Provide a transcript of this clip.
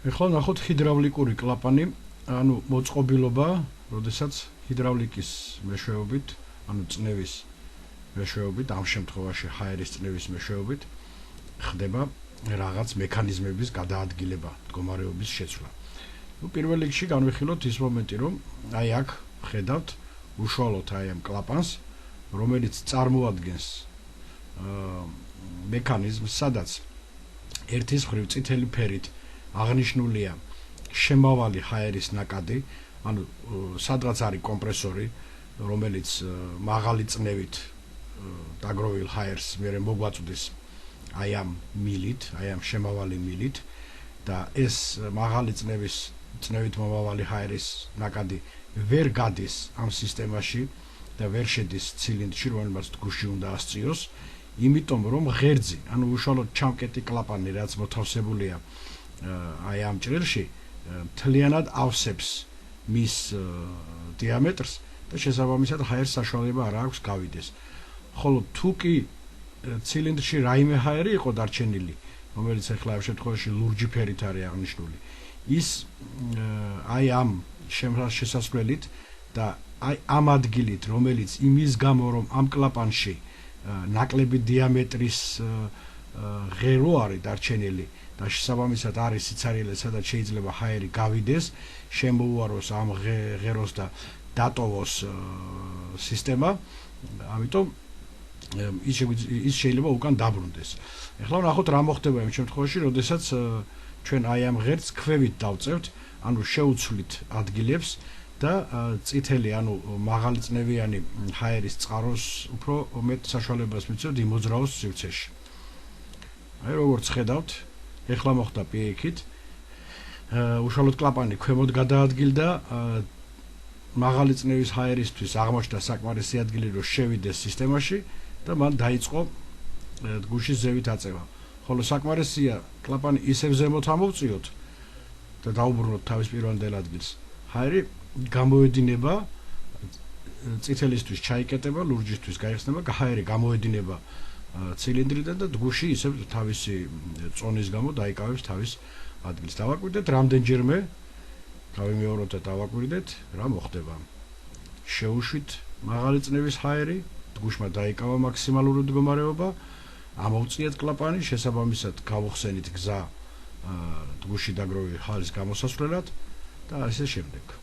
ეხლა ნახოთ ჰიდრავლიკური კლაპანი, ანუ მოწყობილობა, როდესაც ჰიდრავლიკის მეშვეობით, ანუ წნევის მეშვეობით, ამ შემთხვევაში ჰაერის წნევის მეშვეობით ხდება რაღაც მექანიზმების გადაადგილება, მდგომარეობის შეცვლა. პირველ რიგში განვიხილოთ ის მომენტი, რომ აი აქ ხედავთ უშუალოდ აი ამ კლაპანს, რომელიც წარმოადგენს მექანიზმს, სადაც ერთის მხრივ წითელი ფერით აღნიშნულია შემავალი ჰაერის ნაკადი, ანუ სადღაც არის კომპრესორი, რომელიც მაღალი წნევით დაგროვილ ჰაერს მერე მოგვაწვდის აი ამ მილით, აი ამ შემავალი მილით და ეს მაღალი წნევით მომავალი ჰაერის ნაკადი ვერ გადის ამ სისტემაში და ვერ შედის ცილინდრში, რომელმაც ჯგუფში უნდა ასწიოს, იმიტომ რომ ღერძი, ანუ უშუალოდ ჩამკეტი კლაპანი, რაც მოთავსებულია აი ამ ჭრილში, მთლიანად ავსებს მის დიამეტრს და შესაბამისად ჰაერს საშუალება არ აქვს გავიდეს. ხოლო თუ კი ცილინდრში რაიმე ჰაერი იყო დარჩენილი, რომელიც ახლა ამ შემთხვევაში ლურჯი ფერით არის აღნიშნული, ის აი ამ შესასვლელით და აი ამ ადგილით, რომელიც იმის გამო, რომ ამ კლაპანში ნაკლები დიამეტრის ღერო არის დარჩენილი და შესაბამისად არის სიცარიელე, სადაც შეიძლება ჰაერი გავიდეს, შემოუაროს ამ ღეროს და დატოვოს სისტემა, ამიტომ ის შეიძლება უკან დაბრუნდეს. ეხლა ვნახოთ რა მოხდება იმ შემთხვევაში, როდესაც ჩვენ აი ამ ღერძს ქვევით დავწევთ, ანუ შეუცვლით ადგილებს და წითელი, ანუ მაღალი წნევიანი ჰაერის წყაროს უფრო მეტ საშუალებას მიცევთ იმოძრაოს სივრცეში. აი როგორც ხედავთ, ეხლა მოხდა პირიქით, უშუალოდ კლაპანი ქვემოთ გადაადგილდა, მაღალი წნევის ჰაერისთვის აღმოჩნდა საკმარისი ადგილი, რომ შევიდეს სისტემაში და მან დაიწყო ჯგუფის ზევით აწევა. ხოლო საკმარისია კლაპანი ისევ ზემოთ ამოვწიოთ და დაუბრუნოთ თავის პირვანდელ ადგილს. ჰაერი გამოედინება, წითელისთვის ჩაიკეტება, ლურჯისთვის გაიხსნება, ჰაერი გამოედინება ცილინდრიდან და ჯგუფი ისევ თავისი წონის გამო დაიკავებს თავის ადგილს. დავაკვირდეთ რამდენჯერმე, გავიმეოროთ და დავაკვირდეთ რა მოხდება. შეუშვით მაღალი წნევის ჰაერი, ჯგუფმა დაიკავა მაქსიმალური მდგომარეობა, ამოვწიეთ კლაპანი, შესაბამისად გავხსენით გზა ჯგუფში დაგროვილი ჰაერის გამოსასვლელად და ასე შემდეგ.